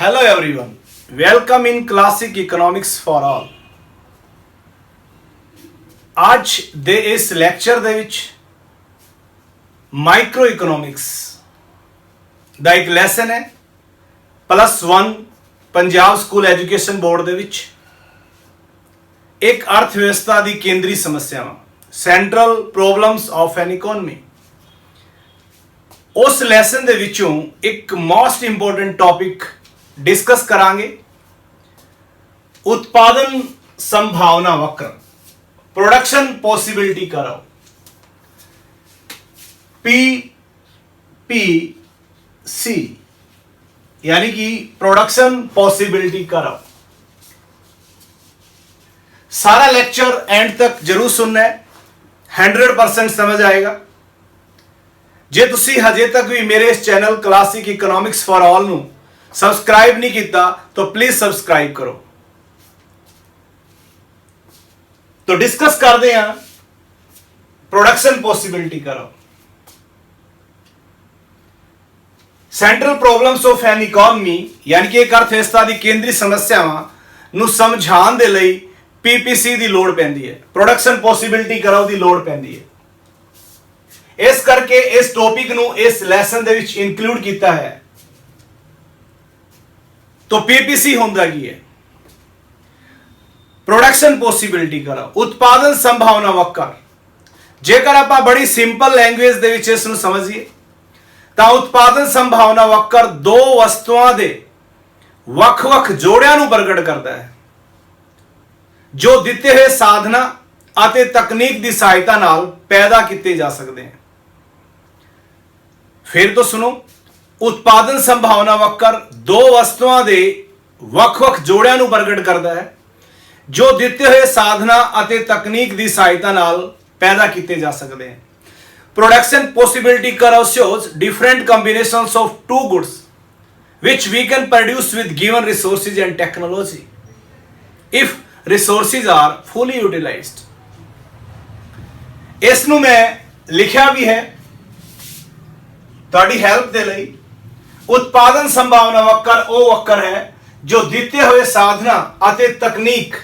Hello everyone, welcome in Classic Economics for All। आज ਦੇ ਇਸ ਲੈਕਚਰ ਦੇ ਵਿੱਚ ਮਾਈਕਰੋ ਇਕਨੋਮਿਕਸ ਦਾ ਇੱਕ ਲੈਸਨ ਹੈ +1 ਪੰਜਾਬ ਸਕੂਲ ਐਜੂਕੇਸ਼ਨ ਬੋਰਡ ਦੇ ਵਿੱਚ ਇੱਕ ਅਰਥ ਵਿਵਸਥਾ ਦੀ ਕੇਂਦਰੀ ਸਮੱਸਿਆਵਾਂ central problems of N economy. ਉਸ ਲੈਸਨ ਦੇ ਵਿੱਚੋਂ ਇੱਕ ਮੋਸਟ ਇੰਪੋਰਟੈਂਟ ਟੌਪਿਕ डिस्कस करांगे उत्पादन संभावना वक्र प्रोडक्शन पॉसिबिलिटी करो PPC यानी कि प्रोडक्शन पॉसिबिलिटी करो। सारा लेक्चर एंड तक जरूर सुनना है, 100% समझ आएगा। जे तुसी हजे तक भी मेरे इस channel classic economics for all नू सबसक्राइब नहीं किया तो प्लीज सबसक्राइब करो। तो डिस्कस करते हैं प्रोडक्शन पॉसिबिलिटी करो। Central problems of an economy यानी कि एक अर्थव्यवस्था की केंद्रीय समस्यावां नूं समझाउण दे लई पीपीसी की लोड़ पैंदी है, प्रोडक्शन पॉसिबिलिटी करो की लोड़ पैंदी है। इस करके इस टॉपिक नूं इस लैसन दे विच इंक्लूड किया है। तो पीपीसी होंदा की है? प्रोडक्शन पॉसिबिलिटी करो उत्पादन संभावना वक्र। जेकर आप बड़ी सिंपल लैंग्वेज दे विच इस नूं समझिए तां उत्पादन संभावना वक्र दो वस्तुओं के वख-वख जोड़ियां नूं प्रगट करता है जो दिते हुए साधना अते तकनीक की सहायता नाल पैदा किए जा सकते हैं। फिर तो सुनो, उत्पादन संभावना वक्र दो वस्तुओं के वख-वख जोड़ियां नूं प्रगट करता है जो दिते हुए साधना अते तकनीक की सहायता नाल पैदा किए जा सकते हैं। Production possibility curve shows different combinations of two goods which we can produce with given resources and technology if resources are fully utilized। इस नूं मैं लिखा भी है तुहाडी हेल्प दे लई। उत्पादन संभावना वक्र वो वक्र है जो दिते हुए साधना अते तकनीक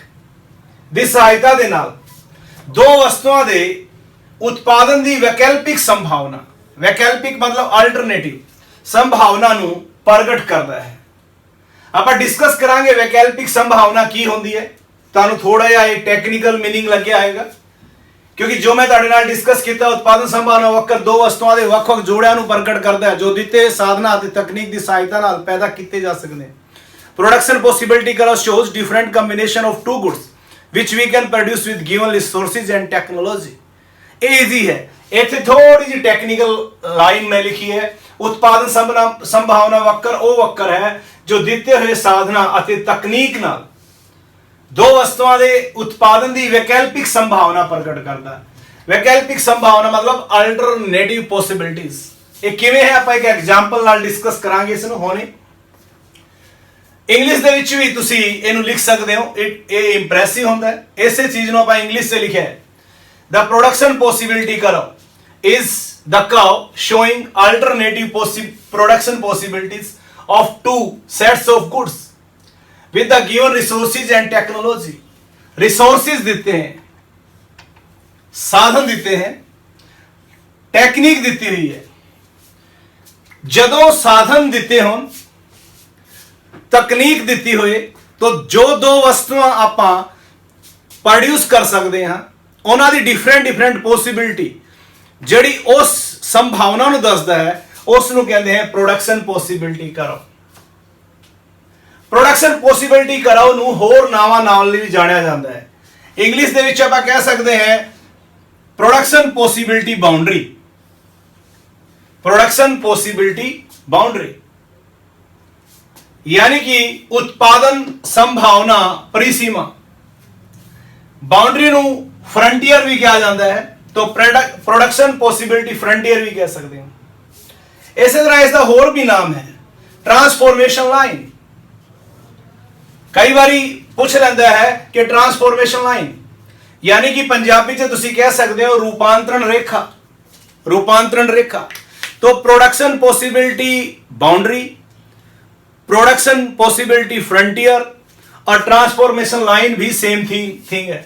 की सहायता दे नाल दो वस्तुओं के उत्पादन की वैकल्पिक संभावना, वैकल्पिक मतलब अल्टरनेटिव संभावना नूं प्रगट करता है। आप डिस्कस करांगे वैकल्पिक संभावना की होंदी है। तुहानूं थोड़ा जिहा टेक्निकल मीनिंग लगे आएगा क्योंकि जो मैं तुहाडे नाल डिस्कस किया उत्पादन संभावना वक्र दो वस्तुओं के वख-वख जोड़ियां नूं प्रगट करता है जो दिते साधना अते तकनीक की सहायता नाल पैदा किए जा सकते हैं। Production possibility curve shows different combination of two goods which we can produce with given resources and technology। ये इजी है। इत्थे थोड़ी जी टेक्निकल लाइन में लिखी है। उत्पादन संभावना वक्र वो वक्र है जो दिते हुए साधना अते तकनीक नाल दो वस्तुओं के उत्पादन की वैकल्पिक संभावना प्रकट करता है। वैकल्पिक संभावना मतलब अल्टरनेटिव पॉसिबिलिटीज। ये किवें है आप एक एग्जांपल नाल डिस्कस करांगे इसनूं होने। इंग्लिश दे विच भी तुसीं इहनूं लिख सकते हो, ये इंप्रैसिव होंदा है। इसे चीज नूं आपां इंग्लिश से लिखिआ है the production possibility curve is the curve showing alternative production possibilities of two sets of goods with the given resources and technology। Resources देते हैं, साधन देते हैं, टेक्निक दी हुई है। जदों साधन दिते हों, तकनीक दी हुए तो जो दो वस्तुआं आपां प्रोड्यूस कर सकते हैं उन्हां दी डिफरेंट पॉसिबिलिटी जिहड़ी उस संभावना नूं दसदा है उस नूं कहंदे हैं production possibility curve. Production possibility curve नूं होर नावां नाल भी जानिया जाता है। इंग्लिश दे विच आपां कह सकते हैं production possibility boundary. Production possibility boundary यानी कि उत्पादन संभावना परिसीमा। बाउंड्री नूं फ्रंटियर भी कहा जाता है तो प्रोडक्शन पॉसिबिलिटी फ्रंटियर भी कह सकते हैं। इसी तरह इसका होर भी नाम है ट्रांसफॉर्मेशन लाइन। कई बारी पूछ लेंदा है कि ट्रांसफॉर्मेशन लाइन यानी कि पंजाबी च तुसीं कह सकते हो रूपांतरण रेखा। रूपांतरण रेखा तो production possibility boundary production possibility frontier और ट्रांसफॉर्मेशन लाइन भी सेम थिंग है।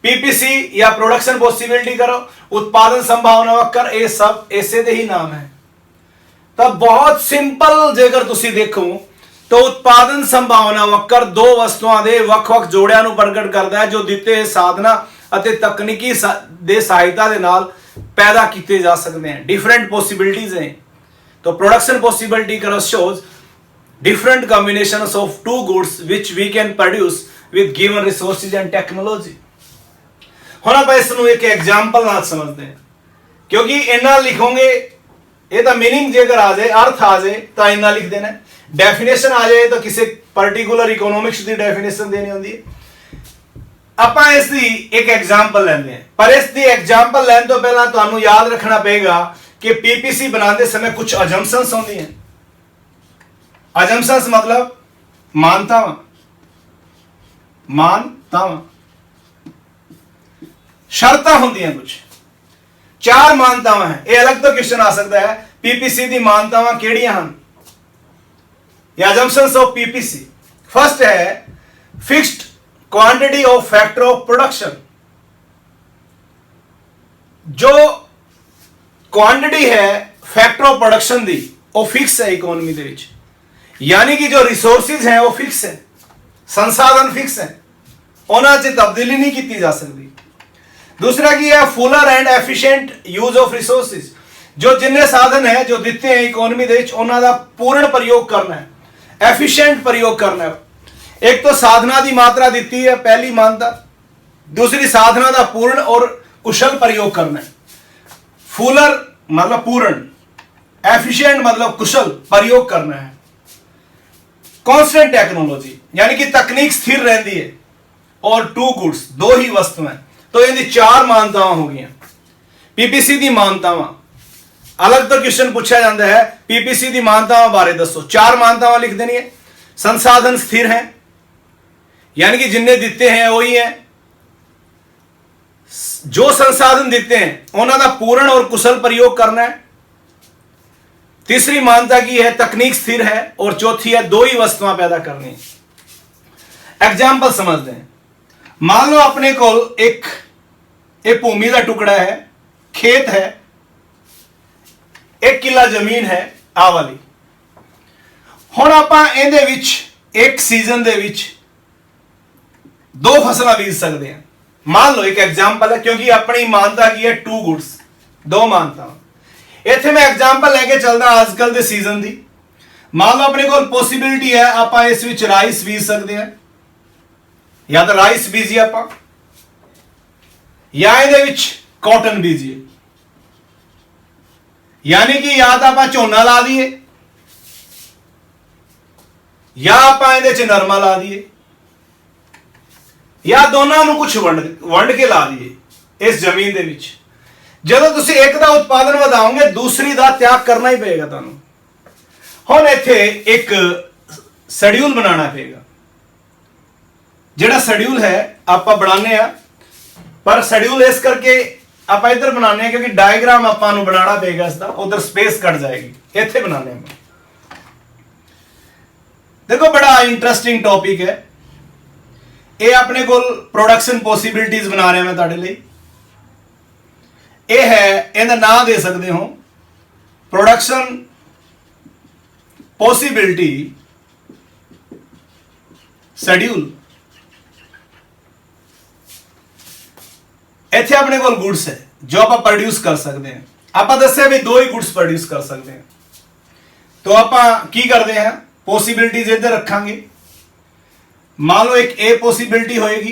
पीपीसी या प्रोडक्शन पॉसिबिलिटी करो, उत्पादन संभावना वक्र, ये सब ऐसे दे ही नाम है। तब बहुत सिंपल जेकर तुसी देखो तो उत्पादन संभावना वक्र दो वस्तुओं के ਵੱਖ-ਵੱਖ ਜੋੜਿਆਂ ਨੂੰ ਪ੍ਰਗਟ ਕਰਦਾ ਹੈ ਜੋ ਦਿੱਤੇ ਸਾਧਨਾ ਅਤੇ ਤਕਨੀਕੀ ਦੇ ਸਹਾਇਤਾ ਦੇ ਨਾਲ पैदा किए जा सकते हैं। डिफरेंट पॉसिबिलिटीज हैं। तो प्रोडक्शन पॉसिबिलिटी करो shows different combinations of two goods which we can produce with given resources and technology। ਹੁਣ ਆਪਾਂ ਇਸ ਨੂੰ ਇੱਕ एग्जांपल ਨਾਲ ਸਮਝਦੇ ਹਾਂ, क्योंकि इन्ना लिखोगे ये तो मीनिंग जेकर आ जाए, अर्थ आ जाए तो इन्ना लिख देना, डेफिनेशन आ जाए तो किसी पर्टिकुलर इकोनॉमिक्स की डेफिनेशन देनी होती है। ਆਪਾਂ ਇਸ ਦੀ ਇੱਕ ਐਗਜ਼ਾਮਪਲ ਲੈਂਦੇ ਹਾਂ, ਪਰ ਇਸ ਦੀ ਐਗਜ਼ਾਮਪਲ ਲੈਣ ਤੋਂ ਪਹਿਲਾਂ ਤੁਹਾਨੂੰ ਯਾਦ ਰੱਖਣਾ ਪਏਗਾ ਕਿ ਪੀਪੀਸੀ ਬਣਾਉਂਦੇ ਸਮੇਂ ਕੁਝ ਅਜੰਪਸ਼ਨਸ ਹੁੰਦੀਆਂ। ਅਜੰਪਸ਼ਨਸ मतलब ਮਾਨਤਾਵਾਂ ਸ਼ਰਤਾਂ ਹੁੰਦੀਆਂ ਕੁਝ। ਚਾਰ ਮਾਨਤਾਵਾਂ ਹੈ, ਇਹ ਅਲੱਗ ਤੋਂ ਕੁਐਸਚਨ ਆ ਸਕਦਾ ਹੈ ਪੀਪੀਸੀ ਦੀ ਮਾਨਤਾਵਾਂ ਕਿਹੜੀਆਂ ਹਨ ਜਾਂ ਅਜੰਪਸ਼ਨਸ ਆਫ ਪੀਪੀਸੀ। ਫਸਟ ਹੈ fixed quantity of factor of production. जो क्वांटिटी है फैक्टर ऑफ प्रोडक्शन दी वो फिक्स है इकोनॉमी दे विच, यानी कि जो रिसोर्सेज हैं वो फिक्स है, संसाधन फिक्स है, उन्हां च तब्दीली नहीं की जा सकती। दूसरा की है Fuller and efficient use of resources. जो जिन्ने साधन है जो दिते हैं इकोनॉमी दे विच उन्हां दा पूर्ण प्रयोग करना है, एफिशिएंट प्रयोग करना है। एक तो साधना की मात्रा दी है पहली मानता, दूसरी साधना का पूर्ण और कुशल प्रयोग करना है। फुलर मतलब पूर्ण, एफिशिएंट मतलब कुशल प्रयोग करना है। कांस्टेंट टेक्नोलॉजी यानी कि तकनीक स्थिर रहती है, और टू गुड्स दो ही वस्तुएं। तो इनकी चार मानतावां हो गई। पीपीसी की मानतावां अलग तो क्वेश्चन पूछा जाता है, पीपीसी की मानतावां बारे दसो। चार मानतावां लिख देनी है। संसाधन स्थिर है यानी कि जिन्ने दिते हैं वही है, जो संसाधन दिते हैं उन्हों का पूर्ण और कुशल प्रयोग करना है। तीसरी मानता की है तकनीक स्थिर है, और चौथी है दो ही वस्तुएं पैदा करनी है। एग्जाम्पल समझते हैं। मान लो अपने को एक भूमि का टुकड़ा है, खेत है, 1 किला जमीन है आ वाली। हुण आपां इहदे विच एक सीजन दे विच दो फसलां बीज सकते हैं। मान लो एक एग्जाम्पल है, क्योंकि अपनी मानता की है टू गुड्स, दो मानता। इत्थे मैं एग्जाम्पल लेके चलदा आजकल दे सीजन दी। मान लो अपने को पॉसिबिलिटी है आप इस विच राइस बीज सकते हैं, या तो राइस बीजिए आप, या इहदे विच कॉटन बीजिए, यानी कि या तो आप झोना ला दिए या आप इहदे च नरमा ला दिए, या दोनों ਨੂੰ कुछ ਵੰਡ के ला दिए इस जमीन ਦੇ ਵਿੱਚ। ਜਦੋਂ ਤੁਸੀਂ ਇੱਕ ਦਾ ਉਤਪਾਦਨ ਵਧਾਓਗੇ ਦੂਸਰੀ ਦਾ ਤਿਆਗ ਕਰਨਾ ਹੀ ਪਏਗਾ ਤੁਹਾਨੂੰ। ਹੁਣ ਇੱਥੇ ਇੱਕ ਸ਼ੈਡਿਊਲ ਬਣਾਉਣਾ ਪਏਗਾ। ਜਿਹੜਾ ਸ਼ੈਡਿਊਲ ਹੈ ਆਪਾਂ ਬਣਾਉਂਦੇ ਆ, ਪਰ ਸ਼ੈਡਿਊਲ ਇਸ ਕਰਕੇ ਆਪਾਂ ਇੱਧਰ ਬਣਾਉਂਦੇ ਆ ਕਿਉਂਕਿ ਡਾਇਗਰਾਮ ਆਪਾਂ ਨੂੰ ਬਣਾਉਣਾ ਪਏਗਾ ਇਸ ਦਾ, ਉਧਰ ਸਪੇਸ ਕੱਟ ਜਾਏਗੀ। ਇੱਥੇ ਬਣਾਉਂਦੇ ਆ। देखो बड़ा इंटरेस्टिंग टॉपिक है ये। अपने को प्रोडक्शन पॉसिबिलिटीज बना रहा मैं तुहाडे लई। ये है, इहदा नाम दे सकते हो प्रोडक्शन पॉसिबिलिटी शेड्यूल। इत्थे अपने को गुड्स है जो आप प्रोड्यूस कर सकते हैं। आप दस्या भी दो ही गुड्स प्रोड्यूस कर सकते हैं। तो आप की करते हैं, पॉसिबिलिटीज इधर रखांगे। मान लो एक ए पॉसिबिलिटी होएगी,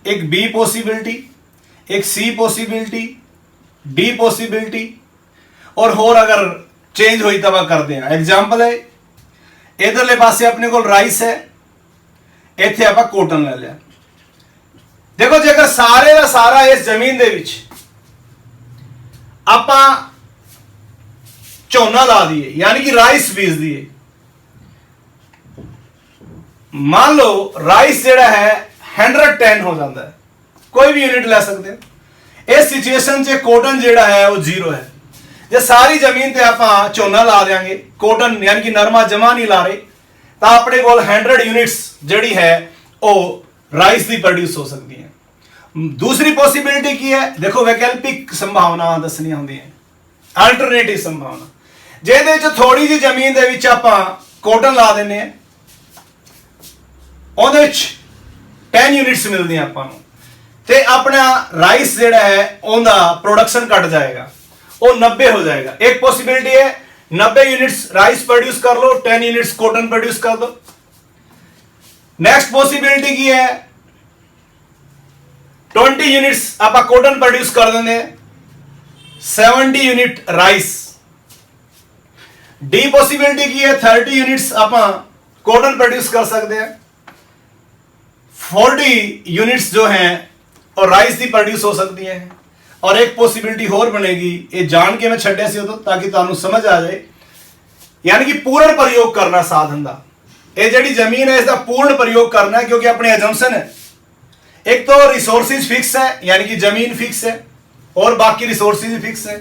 एक बी पॉसिबिलिटी, एक सी पॉसिबिलिटी, डी पॉसिबिलिटी, और होर अगर चेंज हुई तब करते हैं। एग्जाम्पल है इधरले पासे अपने को राइस है, इत्थे आप कॉटन ले लिया। देखो जेकर सारे का सारा इस जमीन दे विच आपां झोना ला दिए यानी कि राइस बीज दिए। मान लो राइस जेड़ा है 110 हो जाता है, कोई भी यूनिट ले सकते हैं। इस सिचुएशन से कॉटन जेड़ा है वो 0 है। जे सारी जमीन ते आप झोना ला देंगे, कॉटन यानी कि नरमा जमा नहीं ला रहे, ਤਾਂ ਆਪਣੇ ਕੋਲ 100 ਯੂਨਿਟਸ ਜਿਹੜੀ ਹੈ ਉਹ ਰਾਈਸ ਦੀ ਪ੍ਰੋਡਿਊਸ ਹੋ ਸਕਦੀ ਹੈ। दूसरी पॉसिबिलिटी की है, देखो वैकल्पिक संभावनावां दसनियां होंदियां, अल्टरनेटिव संभावना, ਜਿਹਦੇ ਵਿੱਚ ਥੋੜੀ ਜਿਹੀ ਜ਼ਮੀਨ ਦੇ ਵਿੱਚ ਆਪਾਂ ਕੋਟਨ ਲਾ ਦਿੰਨੇ ਆ, ਉਹਦੇ ਵਿੱਚ 10 ਯੂਨਿਟਸ ਮਿਲਦੀਆਂ ਆਪਾਂ ਨੂੰ, ਤੇ ਆਪਣਾ ਰਾਈਸ ਜਿਹੜਾ ਹੈ ਉਹਦਾ ਪ੍ਰੋਡਕਸ਼ਨ ਘਟ ਜਾਏਗਾ, ਉਹ 90 ਹੋ ਜਾਏਗਾ। एक पॉसिबिलिटी है 90 यूनिट्स राइस प्रोड्यूस कर लो, 10 यूनिट्स कॉटन प्रोड्यूस कर दो। नेक्स्ट पॉसिबिलिटी की है 20 यूनिट्स आप कॉटन प्रोड्यूस कर देंगे, 70 यूनिट राइस। डी पॉसिबिलिटी की है 30 यूनिट्स आप कॉटन प्रोड्यूस कर सकते हैं, 40 यूनिट्स जो हैं और राइस की प्रोड्यूस हो सकती हैं। और एक पॉसिबिलिटी और बनेगी, ये जान के मैं छड्या सी उदों ताकि तुहानू समझ आ जाए, यानी कि पूर्ण प्रयोग करना साधन का, ये जिहड़ी जमीन है इसका पूर्ण प्रयोग करना है, क्योंकि अपने एजम्पशन है एक तो रिसोर्सिस फिक्स है, यानी कि जमीन फिक्स है और बाकी रिसोर्सिस भी फिक्स है।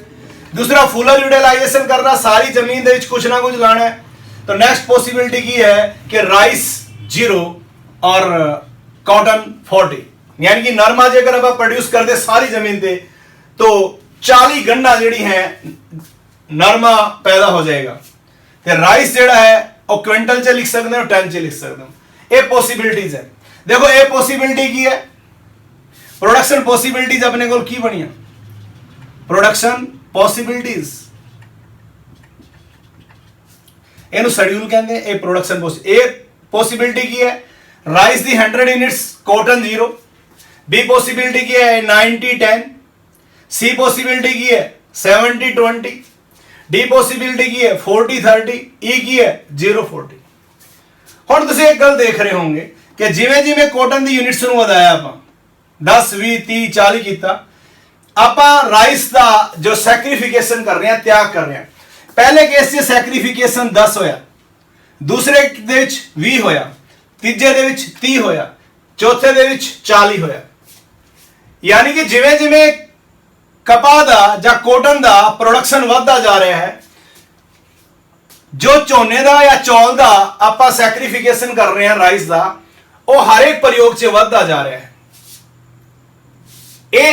दूसरा फुलर यूटिलाइजेशन करना, सारी जमीन दे विच कुछ ना कुछ लाना है। तो नेक्स्ट पॉसिबिलिटी की है कि राइस 0 और कॉटन 40, यानी कि नरमा जेकर आप प्रोड्यूस करते सारी जमीन पे तो 40 गन्ना जिहड़ी है नरमा पैदा हो जाएगा, ते राइस जिहड़ा है वो क्विंटल च लिख सकते हो, टन च लिख सकते हो। ये पॉसिबिलिटीज है। देखो ये पॉसिबिलिटी की है प्रोडक्शन पॉसिबिलिटीज अपने को की बनी, प्रोडक्शन पॉसिबिलिटीज ਇਹਨੂੰ ਸ਼ਡਿਊਲ ਕਹਿੰਦੇ। ਇਹ ਪ੍ਰੋਡਕਸ਼ਨ ਪੋਸਿਬਿਲਿਟੀ ਕੀ ਹੈ, rice the 100 units, cotton 0। Be possibility की है 90-10, सी पॉसिबिलिटी की है 70-20, डी पॉसिबिलिटी की है 40-30, ई की है 0-40। ਹੁਣ ਤੁਸੀਂ ਇੱਕ ਗੱਲ ਦੇਖ ਰਹੇ ਹੋਵੋਗੇ ਕਿ ਜਿਵੇਂ ਜਿਵੇਂ ਕਾਟਨ ਦੀ ਯੂਨਿਟਸ ਨੂੰ ਵਧਾਇਆ ਆਪਾਂ 10 20 30 40 ਕੀਤਾ, ਆਪਾਂ ਰਾਈਸ ਦਾ ਜੋ ਸੈਕਰੀਫਿਕੇਸ਼ਨ ਕਰ ਰਹੇ ਹਾਂ, ਤਿਆਗ ਕਰ ਰਹੇ ਹਾਂ। ਪਹਿਲੇ ਕੇਸ 'ਚ ਸੈਕਰੀਫਿਕੇਸ਼ਨ 10 ਹੋਇਆ, ਦੂਸਰੇ ਦੇ ਵਿੱਚ 20 ਹੋਇਆ, ਤੀਜੇ ਦੇ ਵਿੱਚ 30 ਹੋਇਆ, ਚੌਥੇ ਦੇ ਵਿੱਚ 40 ਹੋਇਆ। यानी कि जिवें जिवें कपा दा या कॉटन दा प्रोडक्शन वधदा जा रहा है, जो झोने दा या चौल दा आपां सैक्रीफिकेशन कर रहे हैं राइस दा, वो हर एक प्रयोग च वधदा जा रहा है। ये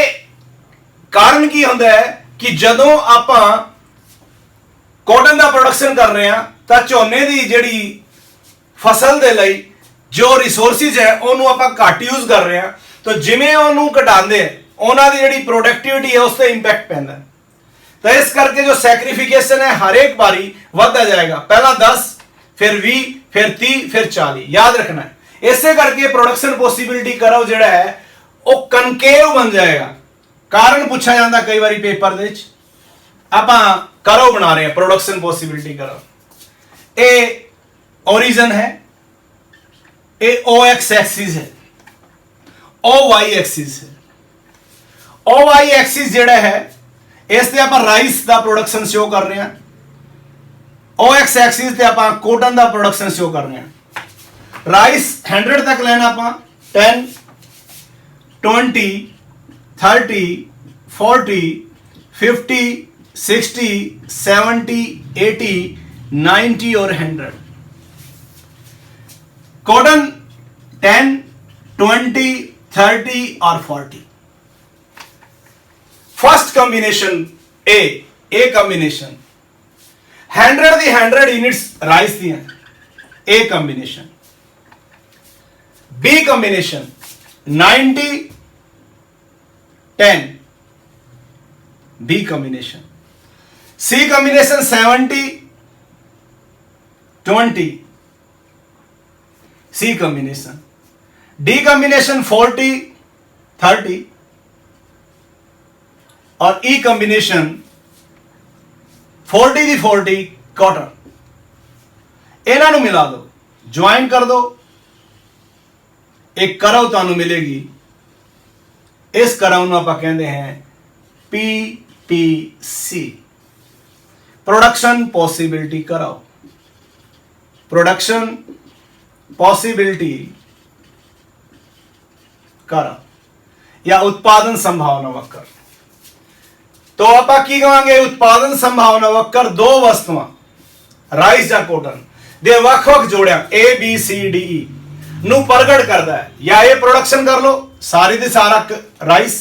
कारण की हुंदा है कि जदों आपां कॉटन दा प्रोडक्शन कर रहे हैं तां झोने दी जिहड़ी फसल दे लई जो रिसोर्सिस है उहनूं आपां घट यूज कर रहे हैं, तो जिमें उन्होंने घटाते उन्होंने जिहड़ी प्रोडक्टिविटी है उस पर इंपैक्ट पैंदा। तो इस करके जो सैक्रीफिकेशन है हर एक बारी बढ़ता जाएगा, पहला 10 फिर 20 फिर 30 फिर 40, याद रखना है। इसे करके प्रोडक्शन पॉसिबिलिटी कर्व जिहड़ा है वो कनकेव बन जाएगा। कारण पूछा जाता कई बार पेपर दे आपां कर्व बना रहे हैं प्रोडक्शन पॉसिबिलिटी कर्व, ये ओरिजिन है, ये OX एक्सिस है, OY एक्सिस है। OY एक्सिस जिहड़ा है इस ते आपां राइस दा प्रोडक्शन शो कर रहे हैं, OX एक्सिस ते आपां कॉटन दा प्रोडक्शन शो कर रहे हैं। राइस 100 तक लेना आपां 10 20 30 40 50 60 70 80 90 और 100। कॉटन 10 20 30 और 40। फर्स्ट कॉम्बिनेशन ए कॉम्बिनेशन 100 दी 100 यूनिट्स राइस दी हैं, A combination. B combination 90 10, B combination. C combination 70 20, C combination. D combination 40 30 और ई कॉम्बिनेशन 40 दी 40 कॉटन। इन्हां नूं मिला दो, ज्वाइन कर दो, एक करव तुहानूं मिलेगी। इस करव नूं आपां कहंदे हैं PPC, प्रोडक्शन पॉसिबिलिटी करव। प्रोडक्शन पॉसिबिलिटी कर्व या उत्पादन संभावना वक्र। तो आप की कहेंगे उत्पादन संभावना वक्र दो वस्तुआं राइस या कॉटन ਦੇ ਵੱਖ-ਵੱਖ ਜੋੜਿਆਂ A B C D E ਨੂੰ ਪ੍ਰਗਟ ਕਰਦਾ ਹੈ। ਜਾਂ A ਪ੍ਰੋਡਕਸ਼ਨ ਕਰ ਲੋ ਸਾਰੀ ਦੀ ਸਾਰਾ ਰਾਈਸ,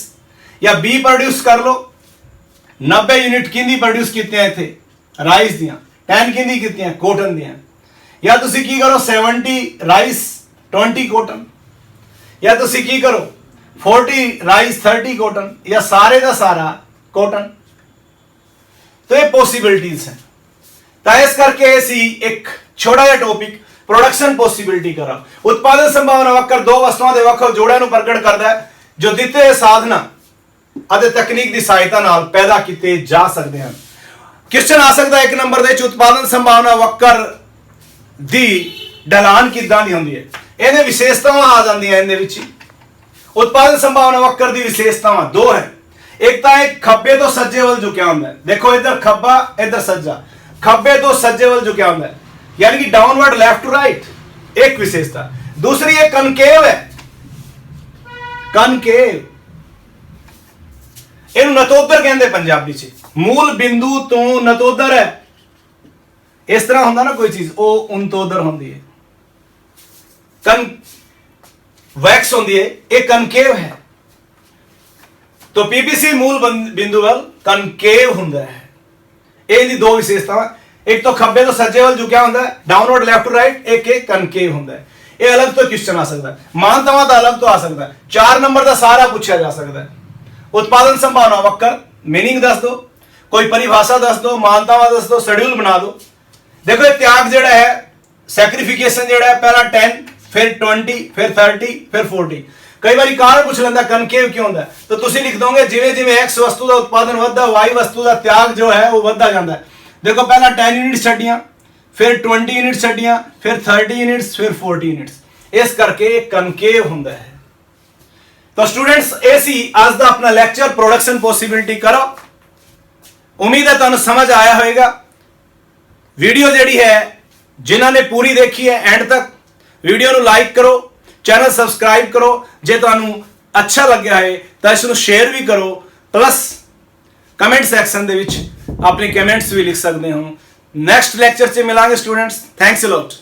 ਜਾਂ B ਪ੍ਰੋਡਿਊਸ ਕਰ ਲੋ 90 ਯੂਨਿਟ ਕਿੰਦੀ ਪ੍ਰੋਡਿਊਸ ਕੀਤੇ ਇੱਥੇ ਰਾਈਸ ਦੀਆਂ, 10 ਕਿੰਦੀ ਕੀਤੀਆਂ ਕੋਟਨ ਦੀਆਂ। ਜਾਂ ਤੁਸੀਂ ਕੀ ਕਰੋ 70 ਰਾਈਸ 20 ਕੋਟਨ, ਜਾਂ ਤੁਸੀਂ ਕੀ ਕਰੋ 40 ਰਾਈਸ 30 ਕੋਟਨ, ਜਾਂ ਸਾਰੇ ਦਾ ਸਾਰਾ ਕੋਟਨ। तो ये पॉसिबिलिटीज हैं। तो इस करके ऐसी एक छोटा जिहा टॉपिक प्रोडक्शन पॉसिबिलिटी करा। उत्पादन संभावना वक्र दो वस्तुओं के ਵੱਖ-ਵੱਖ ਜੋੜਿਆਂ ਨੂੰ ਪ੍ਰਗਟ ਕਰਦਾ ਹੈ ਜੋ ਦਿੱਤੇ ਹੋਏ ਸਾਧਨਾਂ ਅਤੇ ਤਕਨੀਕ ਦੀ ਸਹਾਇਤਾ ਨਾਲ ਪੈਦਾ ਕੀਤੇ ਜਾ ਸਕਦੇ ਹਨ। क्वेश्चन आ सकता है 1 नंबर ਦੇ ਵਿੱਚ उत्पादन संभावना वक्र ਦੀ ਢਲਾਨ ਕਿੱਦਾਂ ਦੀ ਹੁੰਦੀ ਹੈ, ਇਹਦੇ ਵਿਸ਼ੇਸ਼ਤਾਵਾਂ ਆ ਜਾਂਦੀਆਂ ਇਹਦੇ ਵਿੱਚ। उत्पादन संभावना वक्र ਦੀ ਵਿਸ਼ੇਸ਼ਤਾਵਾਂ ਦੋ ਹੈ। एक तो एक खब्बे तो सज्जे वल झुकिया होंदा है, देखो इधर खब्बा इधर सज्जा, खब्बे तो सज्जे वल झुकिया होंदा है, यानी कि डाउनवर्ड लेफ्ट टू राइट, एक विशेषता। दूसरी एक कनकेव है, कनकेव इहनूं नतोदर कहंदे पंजाबी च, मूल बिंदु तो नतोदर है। इस तरह होंदा ना कोई चीज वो उनतोदर होंदी है, कन वैक्स होंदी है, एक कनकेव है। तो पीपीसी मूल बिंदु वल कनकेव हुंदा है। ਇਹ ਦੀ ਦੋ ਵਿਸ਼ੇਸ਼ਤਾਵਾਂ, ਇੱਕ तो ਖੱਬੇ ਤੋਂ ਸੱਜੇ ਵੱਲ ਝੁਕਿਆ ਹੁੰਦਾ ਹੈ ਡਾਊਨਵਰਡ ਲੈਫਟ ਟੂ ਰਾਈਟ, ਇੱਕ ਇਹ ਕਨਕੇਵ ਹੁੰਦਾ ਹੈ। ਇਹ ਅਲੱਗ ਤੋਂ ਕੁਐਸਚਨ ਆ ਸਕਦਾ ਹੈ, ਮਾਨਤਾਵਾਂ ਦਾ ਅਲੱਗ ਤੋਂ ਆ ਸਕਦਾ ਹੈ। 4 ਨੰਬਰ ਦਾ ਸਾਰਾ ਪੁੱਛਿਆ ਜਾ ਸਕਦਾ ਹੈ। उत्पादन संभावना वक्र मीनिंग दस दो, कोई परिभाषा दस दो, मानतावां दस दो, शेड्यूल बना दो। देखो ये त्याग जेड़ा है सैक्रिफिकेशन जेड़ा है पहला 10 फिर 20 फिर 30 फिर 40। कई बार कारण पूछ लेंदा कनकेव क्यों होंदा है, तो तुसी लिख दोगे जिवें जिवें x वस्तु का उत्पादन वधदा y वस्तु का त्याग जो है वो वधदा जांदा है। देखो पहला 10 यूनिट छड्डियां, फिर 20 यूनिट छड्डियां, फिर 30 यूनिट्स, फिर 40 यूनिट्स, इस करके कनकेव हुंदा है। तो स्टूडेंट्स ऐसी आज दा अपना लेक्चर प्रोडक्शन पॉसिबिलिटी करो। उम्मीद है तुहानूं समझ आया होगा। वीडियो जिहड़ी है जिन्हां ने पूरी देखी है एंड तक, वीडियो नूं लाइक करो, चैनल सबसक्राइब करो। जे तुहानूं अच्छा लग्या है तो इसनूं शेयर भी करो, प्लस कमेंट सैक्शन दे विच अपने कमेंट्स भी लिख सकते हो। नेक्स्ट लेक्चर च मिलांगे स्टूडेंट्स। Thanks a lot.